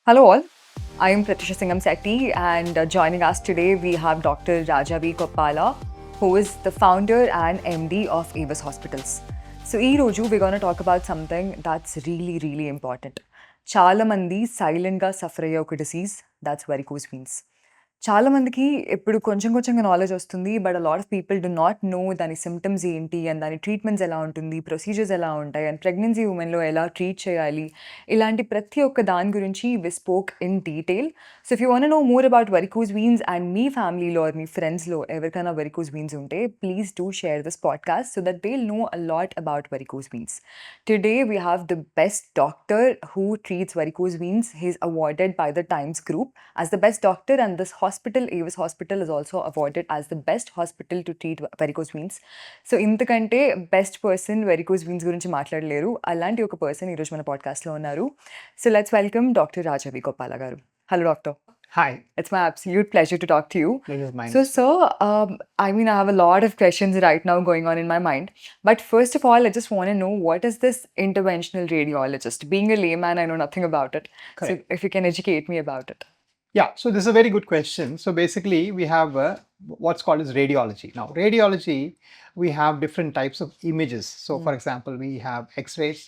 Hello, all. I am Pratisha Singham Sethi, and joining us today we have Dr. Rajavi Koppala, who is the founder and MD of Avis Hospitals. So, ee roju we're going to talk about something that's really important. Chala mandi silent ga suffer అయ్యే ఒక disease that's varicose veins. చాలా మందికి ఇప్పుడు కొంచెంగా knowledge వస్తుంది. But a lot of people do not know దాని symptoms ఏంటి? And దాని ట్రీట్మెంట్స్ ఎలా ఉంటుంది? ప్రొసీజర్స్ ఎలా ఉంటాయి? అండ్ ప్రెగ్నెన్సీ వుమెన్‌లో ఎలా ట్రీట్ చేయాలి? ఇలాంటి ప్రతి ఒక్క దాని గురించి we spoke in detail. So, if you want to know more about varicose veins and మీ ఫ్యామిలీలో ఆర్ మీ ఫ్రెండ్స్‌లో ఎవరికైనా వెరికోస్ వీన్స్ ఉంటే please do share this podcast so that they will know a lot about varicose veins. Today we have the best doctor who treats varicose veins. He's awarded by the Times Group as the best doctor, and this hospital, Avis Hospital, is also awarded as the best hospital to treat varicose veins. So ఇంతకంటే best person వెరికోస్ వీన్స్ గురించి మాట్లాడలేరు. అలాంటి ఒక person ఈరోజు మన పాడ్కాస్ట్‌లో ఉన్నారు. So let's welcome doctor Rajavi Gopala garu. Hello doctor. Hi, It's my absolute pleasure to talk to you. this is mine. So, sir, I have a lot of questions right now going on in my mind. But first of all, I just want to know, what is this interventional radiologist? Being a layman, I know nothing about it. Correct. So, if you can educate me about it. Yeah, so this is a very good question. So basically, we have what's called as radiology. Now, radiology, we have different types of images. So, for example, we have X-rays,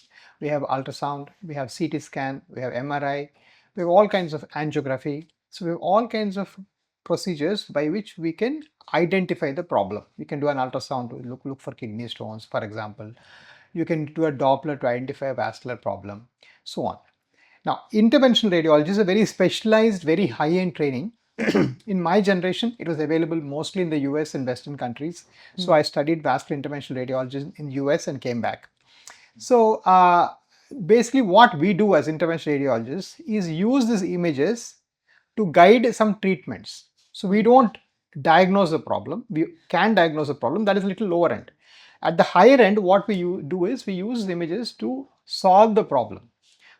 we have ultrasound, we have CT scan, we have MRI, we have all kinds of angiography. So we have all kinds of procedures by which we can identify the problem. You can do an ultrasound to look for kidney stones, for example. You can do a Doppler to identify a vascular problem, so on. Now, interventional radiology is a very specialized, very high-end training. In my generation, it was available mostly in the US and Western countries. So I studied vascular interventional radiology in US and came back. So basically what we do as interventional radiologists is use these images to guide some treatments. So we don't diagnose the problem. We can diagnose the problem. That is a little lower end. At the higher end, what we do is we use the images to solve the problem.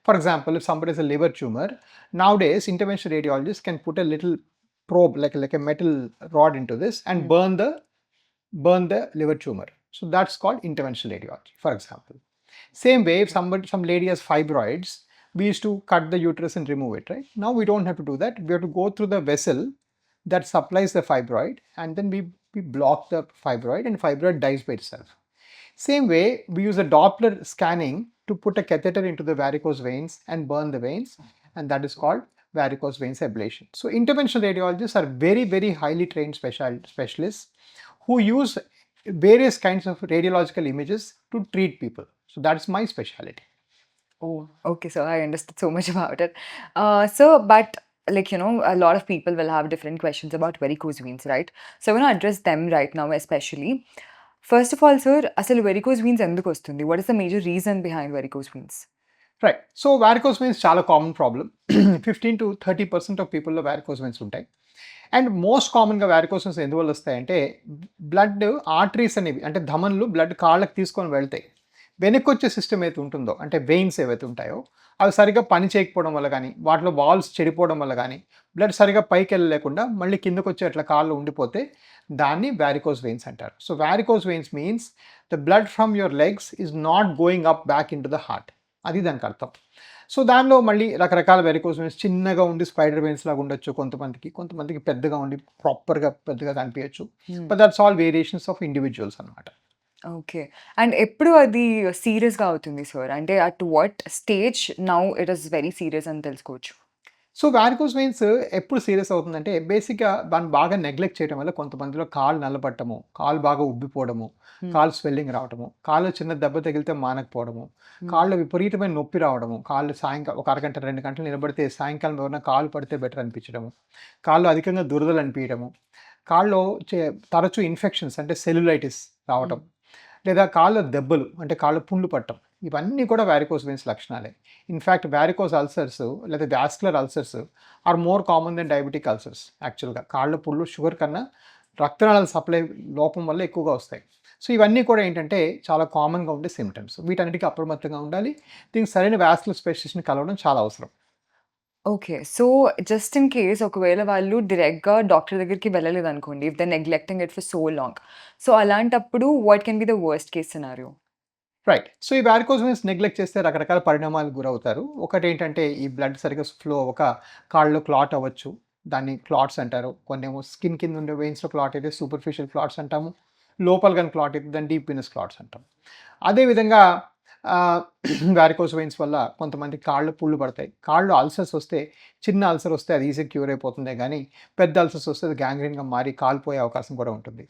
For example, if somebody has a liver tumor, nowadays interventional radiologists can put a little probe like a metal rod into this and burn the liver tumor. So that's called interventional radiology, for example. Same way, if some lady has fibroids, we used to cut the uterus and remove it, right? Now we don't have to do that. We have to go through the vessel that supplies the fibroid, and then we block the fibroid and fibroid dies by itself. Same way, we use a Doppler scanning to put a catheter into the varicose veins and burn the veins, and that is called varicose veins ablation. So interventional radiologists are very highly trained specialists who use various kinds of radiological images to treat people. So that's my specialty. Oh, okay. So I understood so much about it. But a lot of people will have different questions about varicose veins, right? So I want to address them right now, especially. First of all, sir, అసలు varicose veins ఎందుకు వస్తుంది? What is the major reason behind varicose veins? Right. So varicose veins చాలా common problem. 15 to 30% of పీపుల్లో varicose veins ఉంటాయి. And most కామన్గా varicose veins ఎందువల్ల వస్తాయంటే blood arteries అనేవి అంటే ధమనులు బ్లడ్ కాళ్ళకి తీసుకొని వెళ్తాయి. వెనక్కి వచ్చే సిస్టమ్ ఏదైతే ఉంటుందో అంటే వెయిన్స్ ఏవైతే ఉంటాయో అవి సరిగా పని చేయకపోవడం వల్ల కానీ వాటిలో వాల్స్ చెడిపోవడం వల్ల కానీ బ్లడ్ సరిగా పైకి వెళ్ళలేకుండా మళ్ళీ కిందకు వచ్చి అట్లా కాళ్ళు ఉండిపోతే దాన్ని varicose veins అంటారు. So varicose veins means the blood from your legs is not going up back in to the heart. అది దానికి అర్థం. సో దానిలో మళ్ళీ రకరకాల వెరికోస్ వెయిన్స్ చిన్నగా ఉండి స్పైడర్ వెయిన్స్ లాగా ఉండొచ్చు కొంతమందికి పెద్దగా ఉండి ప్రాపర్గా పెద్దగా కనిపించచ్చు. But that's all variations of individuals అనమాట. ఓకే. అండ్ ఎప్పుడు అది సీరియస్‌గా అవుతుంది సార్? అంటే at what stage now it is very serious అని తెలుసుకోవచ్చు? సో వారికోస్ వెయిన్స్ ఎప్పుడు సీరియస్ అవుతుందంటే బేసిక్గా దాన్ని బాగా నెగ్లెక్ట్ చేయడం వల్ల కొంతమందిలో కాళ్ళు నల్లబట్టము, కాళ్ళు బాగా ఉబ్బిపోవడము, కాళ్ళు స్వెల్లింగ్ రావడము, కాళ్ళు చిన్న దెబ్బ తగిలితే మానకపోవడము, కాళ్ళు విపరీతమైన నొప్పి రావడము, కాళ్ళు సాయంకాలం ఒక అరగంట 2 గంటలు నిలబడితే సాయంకాలం ఎవరైనా కాళ్ళు పడితే బెటర్ అనిపించడము, కాళ్ళు అధికంగా దురదలు అనిపించడము, కాళ్ళలో తరచూ ఇన్ఫెక్షన్స్ అంటే సెల్యులైటిస్ రావటం, లేదా కాళ్ళ దెబ్బలు అంటే కాళ్ళ పుండ్లు పట్టడం, ఇవన్నీ కూడా వారికోస్ వెయిన్స్ లక్షణాలే. ఇన్ఫ్యాక్ట్ వారికోస్ అల్సర్స్ లేదా vascular ulcers are more common than diabetic ulcers. యాక్చువల్గా కాళ్ళ పుళ్ళు షుగర్ కన్నా రక్తనాళాల సప్లై లోపం వల్ల ఎక్కువగా వస్తాయి. సో ఇవన్నీ కూడా ఏంటంటే చాలా కామన్గా ఉండే సిమ్టమ్స్. వీటన్నిటికీ అప్రమత్తంగా ఉండాలి. దీనికి సరైన వాస్కులర్ స్పెషలిస్ట్ని కలవడం చాలా అవసరం. Okay. So, just in case ఒకవేళ వాళ్ళు డైరెక్ట్‌గా డాక్టర్ దగ్గరికి వెళ్ళలేదనుకోండి. If they neglecting it for so long. So, అలాంటప్పుడు what can be the worst case scenario? Right. So, ఈ వారికోస్ వెయిన్స్ నెగ్లెక్ట్ చేస్తే రకరకాల పరిణామాలకు గురవుతారు. ఒకటేంటంటే ఈ బ్లడ్ సరిగ్గా ఫ్లో అవ్వక కాళ్ళలో క్లాట్ అవ్వచ్చు. దాన్ని క్లాట్స్ అంటారు. కొన్నేమో స్కిన్ కింద ఉండే వెయిన్స్‌లో క్లాట్ అయితే సూపర్ఫిషియల్ క్లాట్స్ అంటాము. లోపల గాని క్లాట్ అయితే దాన్ని డీప్ వెనస్ క్లాట్స్ అంటాం. అదే విధంగా ఆహ్, వారికోస్ వెయిన్స్ వల్ల కొంతమంది కాళ్ళు పుళ్ళు పడతాయి. కాళ్ళు అల్సర్స్ వస్తే చిన్న అల్సర్ వస్తే అది ఈజీగా క్యూర్ అయిపోతుందే గానీ, పెద్ద అల్సర్స్ వస్తే అది గ్యాంగ్రీన్‌గా మారి కాలిపోయే అవకాశం కూడా ఉంటుంది.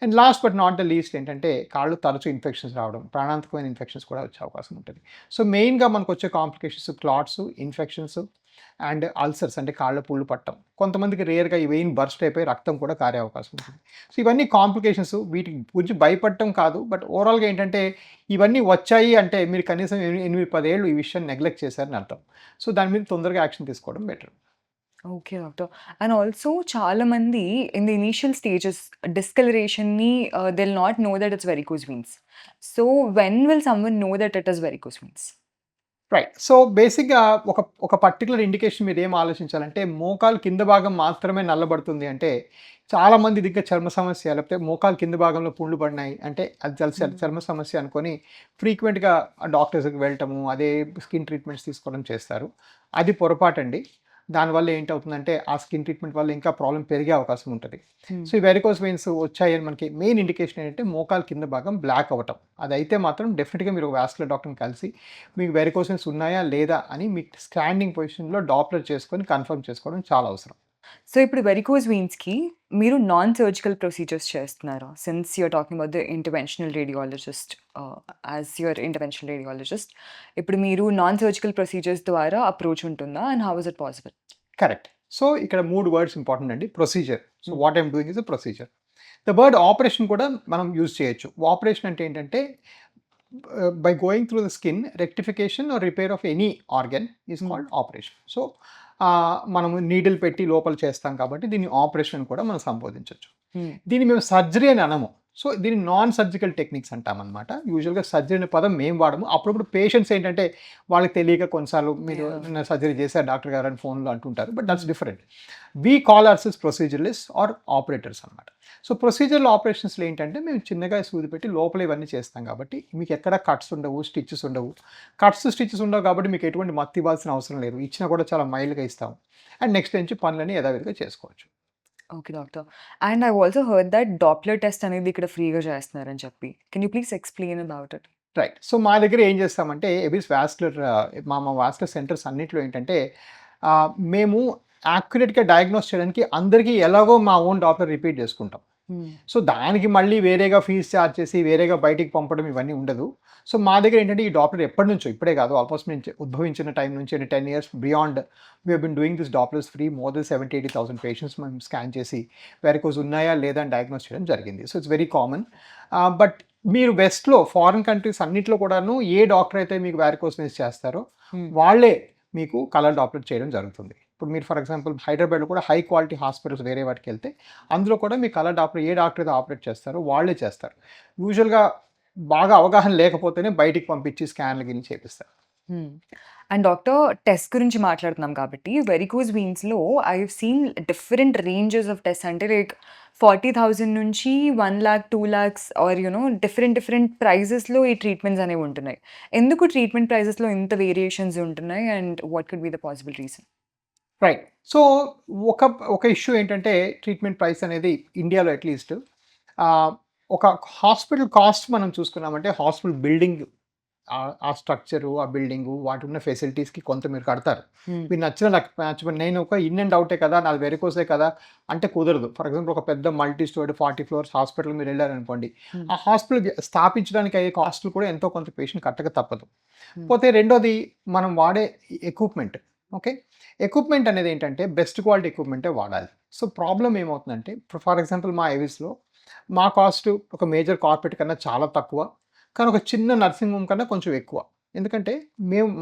And last but not the least ఏంటంటే కాళ్ళు తరచు ఇన్ఫెక్షన్స్ రావడం, ప్రాణాంతకమైన ఇన్ఫెక్షన్స్ కూడా వచ్చే అవకాశం ఉంటుంది. సో, మెయిన్‌గా మనకొచ్చే complications clots, infections and ulcers అంటే కాళ్ళ పుళ్ళు పట్టడం. కొంతమందికి రేర్‌గా ఈ వెయిన్ బర్స్ట్ అయిపోయి రక్తం కూడా కారే అవకాశం ఉంటుంది. సో, ఇవన్నీ కాంప్లికేషన్స్ వీటి గురించి భయపడటం కాదు. బట్ ఓవరాల్‌గా ఏంటంటే ఇవన్నీ వచ్చాయి అంటే మీరు కనీసం 8, 10 ఏళ్ళు ఈ విషయాన్ని నెగ్లెక్ట్ చేశారని అర్థం. సో, దాని మీద తొందరగా యాక్షన్ తీసుకోవడం better. Okay doctor. And also చాలామంది ఇన్ ది ఇనీషియల్ స్టేజెస్ డిస్కలరేషన్‌ని they will not know that it's varicose veins. So, when will someone know that it is varicose veins? Right. So, బేసిక్‌గా ఒక particular indication మీరేం ఆలోచించాలంటే, మోకాలు కింద భాగం మాత్రమే నల్లబడుతుంది అంటే, చాలామంది ఇది ఇంకా చర్మ సమస్య, లేకపోతే మోకాలు కింద భాగంలో పుండ్లు పడినాయి అంటే, అది చర్మ సమస్య అనుకోని ఫ్రీక్వెంట్‌గా డాక్టర్స్‌కి వెళ్ళటము, అదే స్కిన్ ట్రీట్మెంట్స్ తీసుకోవడం చేస్తారు. అది పొరపాటండి. దానివల్ల ఏంటవుతుందంటే, ఆ స్కిన్ ట్రీట్మెంట్ వల్ల ఇంకా ప్రాబ్లమ్ పెరిగే అవకాశం ఉంటది. సో, ఈ వెరికోస్ వెయిన్స్ వచ్చాయని మనకి మెయిన్ ఇండికేషన్ ఏంటంటే, మోకాలు కింద భాగం బ్లాక్ అవ్వటం. అదైతే మాత్రం డెఫినిట్‌గా మీరు వాస్కులర్ డాక్టర్‌ని కలిసి, మీకు వెరికోస్ వెయిన్స్ ఉన్నాయా? లేదా? అని మీకు స్టాండింగ్ పొజిషన్‌లో డాప్లర్ చేసుకొని కన్ఫర్మ్ చేసుకోవడం చాలా అవసరం. సో, ఇప్పుడు వెరికోస్ వెయిన్స్‌కి మీరు నాన్ సర్జికల్ ప్రొసీజర్స్ చేస్తున్నారా? Since you are talking about the interventional radiologist as your interventional radiologist. ఇప్పుడు మీరు నాన్ సర్జికల్ ప్రొసీజర్స్ ద్వారా అప్రోచ్ ఉంటుందా? And how is it possible? Correct. So, ఇక్కడ 3 వర్డ్స్ ఇంపార్టెంట్ అండి. Procedure. So, hmm. What I'm doing is a procedure. The word operation కూడా మనం use చేయొచ్చు. Operation అంటే ఏంటంటే, by going through the skin rectification or repair of any organ is హ్మ్. Called operation. So, మనము needle పెట్టి లోపల చేస్తాం కాబట్టి దీన్ని ఆపరేషన్ కూడా మనం సంబోధించొచ్చు. హ్మ్. దీన్ని మేము సర్జరీ అని అనము. సో, దీన్ని నాన్ సర్జికల్ టెక్నిక్స్ అంటామనమాట. యూజువల్‌గా సర్జరీ అనే పదం మేము వాడము. అప్పుడప్పుడు పేషెంట్స్ ఏంటంటే వాళ్ళకి తెలియక కొన్నిసార్లు మీరు యాహ్! నిన్న సర్జరీ చేశారు డాక్టర్ గారు అని ఫోన్‌లో అంటుంటారు. But that's different. We call ourselves proceduralist or operators అనమాట. సో, ప్రొసీజరల్ ఆపరేషన్స్‌లో ఏంటంటే మేము చిన్నగా సూది పెట్టి లోపల ఇవన్నీ చేస్తాం కాబట్టి మీకు ఎక్కడ కట్స్ ఉండవు, స్టిచెస్ ఉండవు. కట్స్, స్టిచెస్ ఉండవు కాబట్టి మీకు ఎటువంటి మత్తు ఇవ్వాల్సిన అవసరం లేదు. ఇచ్చినా కూడా చాలా మైల్డ్‌గా ఇస్తాం. అండ్ నెక్స్ట్ నుంచి పనులన్నీ యథావిధిగా చేసుకోవచ్చు. Okay doctor. And I also heard that Doppler test అనేది ఇక్కడ ఫ్రీగా చేస్తున్నారని చెప్పి. Can you please explain about it? Right. So, మా దగ్గర ఏం చేస్తామంటే ఎబిస్ వాస్కులర్ మా వాస్కులర్ సెంటర్స్ అన్నిట్లో ఏంటంటే మేము యాక్యురేట్‌గా డయాగ్నోస్ చేయడానికి అందరికీ ఎలాగో మా ఓన్ డాప్లర్ రిపీట్ చేసుకుంటాం. హ్మ్. సో, దానికి మళ్ళీ వేరేగా ఫీస్ చార్జ్ చేసి, వేరేగా బయటికి పంపడం ఇవన్నీ ఉండదు. సో, మా దగ్గర ఏంటంటే ఈ డాప్లర్ ఎప్పటినుంచో ఇప్పుడే కాదు ఆల్మోస్ట్ మేము ఉద్భవించిన టైం నుంచి 10 years beyond we have been doing this dopplers free more than 70,000-80,000 patients మేము స్కాన్ చేసి వెరికోస్ ఉన్నాయా లేదా అని డయాగ్నోస్ చేయడం జరిగింది. So, it's very common. But మీరు వెస్ట్‌లో ఫారిన్ కంట్రీస్ అన్నిట్లో కూడాను ఏ డాక్టర్ అయితే మీకు వారికోస్ వెయిన్స్ చేస్తారో హ్మ్. వాళ్ళే మీకు కలర్ డాప్లర్ చేయడం జరుగుతుంది. ఇప్పుడు మీరు ఫర్ ఎగ్జాంపుల్ హైదరాబాద్‌లో కూడా హై క్వాలిటీ హాస్పిటల్స్ వేరే వాటికెళ్తే అందులో కూడా మీ కలర్ డాప్లర్ ఏ డాక్టర్ అయితే ఆపరేట్ చేస్తారో వాళ్ళే చేస్తారు. యూజువల్‌గా బాగా అవగాహన లేకపోతేనే బయటికి పంపించి స్కాన్‌లు గిన్ని చేపిస్తారు. హ్మ్. అండ్ డాక్టర్ టెస్ట్ గురించి మాట్లాడుతున్నాం కాబట్టి వెరికోస్ వెయిన్స్‌లో I have seen different ranges of test అంటే లైక్ 40,000 నుంచి 1,00,000, 2,00,000 ఆర్ డిఫరెంట్ ప్రైజెస్‌లో ఈ ట్రీట్మెంట్స్ అనేవి ఉంటున్నాయి. ఎందుకు ట్రీట్మెంట్ ప్రైజెస్‌లో ఇంత వేరియేషన్స్ ఉంటున్నాయి? And what could be the possible reason? Right. So, ఒక ఒక ఇష్యూ ఏంటంటే ట్రీట్మెంట్ ప్రైస్ అనేది ఇండియాలో అట్‌లీస్ట్ ఆహ్, ఒక హాస్పిటల్ కాస్ట్ మనం చూసుకున్నామంటే హాస్పిటల్ బిల్డింగ్ ఆ స్ట్రక్చరు, ఆ బిల్డింగు, వాటికున్న ఫెసిలిటీస్‌కి కొంత మీరు కడతారు. హ్మ్. మీకు నచ్చినా నచ్చకపోయినా నేను ఒక ఇన్ అండ్ ఔటే కదా! నాది వెరికోసే కదా! అంటే కుదరదు. ఫర్ ఎగ్జాంపుల్ ఒక పెద్ద మల్టీ స్టోర్డ్ 40 ఫ్లోర్స్ హాస్పిటల్ మీరెళ్లారనుకోండి. హ్మ్. ఆ హాస్పిటల్ స్థాపించడానికి అయ్యే కాస్ట్‌లు కూడా ఎంతో కొంత పేషెంట్ కట్టక తప్పదు. హ్మ్. పోతే రెండోది మనం వాడే ఎక్విప్‌మెంట్. ఓకే. ఎక్విప్‌మెంట్ అనేది ఏంటంటే బెస్ట్ క్వాలిటీ ఎక్విప్‌మెంటే వాడాలి. సో, ప్రాబ్లమ్ ఏమవుతుందంటే ఫర్ ఎగ్జాంపుల్ మా ఎవిస్‌లో మా కాస్ట్ ఒక మేజర్ కార్పొరేట్ కన్నా చాలా తక్కువ. కానీ ఒక చిన్న నర్సింగ్ హోమ్ కన్నా కొంచెం ఎక్కువ. ఎందుకంటే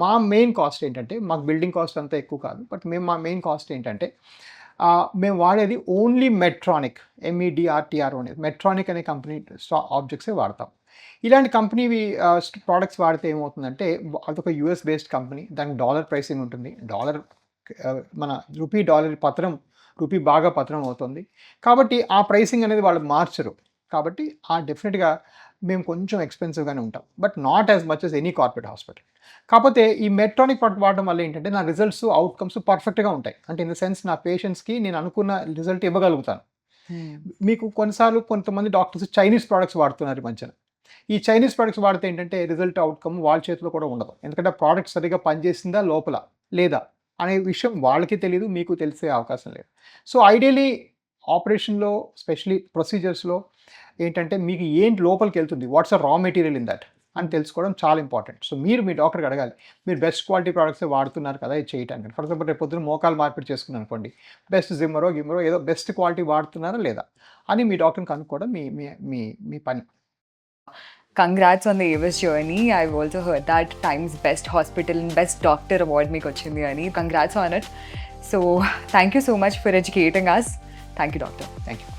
మా మెయిన్ కాస్ట్ ఏంటంటే మాకు బిల్డింగ్ కాస్ట్ అంతా ఎక్కువ కాదు. బట్ మా మెయిన్ కాస్ట్ ఏంటంటే మేము వాడేది ఓన్లీ మెడ్ట్రానిక్ MEDRTRO అనేది మెడ్ట్రానిక్ అనే కంపెనీ ఆబ్జెక్ట్సే వాడతాం. ఇలాంటి కంపెనీవి ప్రొడక్ట్స్ వాడితే ఏమవుతుందంటే అదొక యూఎస్ బేస్డ్ కంపెనీ. దానికి డాలర్ ప్రైసింగ్ ఉంటుంది. మన డాలర్ పతనం రూపీ బాగా పతనం అవుతుంది. కాబట్టి ఆ ప్రైసింగ్ అనేది వాళ్ళు మార్చరు. కాబట్టి డెఫినిట్‌గా మేము కొంచెం ఎక్స్పెన్సివ్గానే ఉంటాం, but not as much as any corporate hospital. కాకపోతే ఈ మెట్రానిక్ ప్రోడక్ట్ వాడడం వల్ల ఏంటంటే నా రిజల్ట్స్, అవుట్కమ్స్ పర్ఫెక్ట్గా ఉంటాయి. అంటే ఇన్ ద సెన్స్ నా పేషెంట్స్కి నేను అనుకున్న రిజల్ట్ ఇవ్వగలుగుతాను. మీకు కొన్నిసార్లు కొంతమంది డాక్టర్స్ చైనీస్ ప్రోడక్ట్స్ వాడుతున్నారు ఈ మధ్యన. ఈ చైనీస్ ప్రోడక్ట్స్ వాడితే ఏంటంటే రిజల్ట్, అవుట్కమ్ వాళ్ళ చేతిలో కూడా ఉండదు. ఎందుకంటే ప్రోడక్ట్ సరిగ్గా పనిచేసిందా లోపల లేదా అనే విషయం వాళ్ళకి తెలీదు, మీకు తెలిసే అవకాశం లేదు. సో ఐడియలీ ఆపరేషన్లో, స్పెషలీ ప్రొసీజర్స్లో ఏంటంటే మీకు ఏంటి లోపలికి వెళ్తుంది, what's a raw material in that అని తెలుసుకోవడం చాలా ఇంపార్టెంట్. సో మీరు మీ డాక్టర్కి అడగాలి, మీరు బెస్ట్ క్వాలిటీ ప్రోడక్ట్స్ వాడుతున్నారు కదా ఇది చేయడానికి. ఫర్ ఎగ్జాంపుల్ రేపు పొద్దున మోకాలు మార్పిడి చేసుకున్నాను అనుకోండి, బెస్ట్ జిమ్మరో గిమ్మరో ఏదో బెస్ట్ క్వాలిటీ వాడుతున్నారా లేదా అని మీ డాక్టర్ని కనుక్కోవడం మీ మీ మీ మీ పని. Congrats on the Avis journey. I've also heard that Times Best Hospital and Best Doctor award మీకు వచ్చింది అని. Congrats on it. So thank you so much for educating us. Thank you, doctor. Thank you.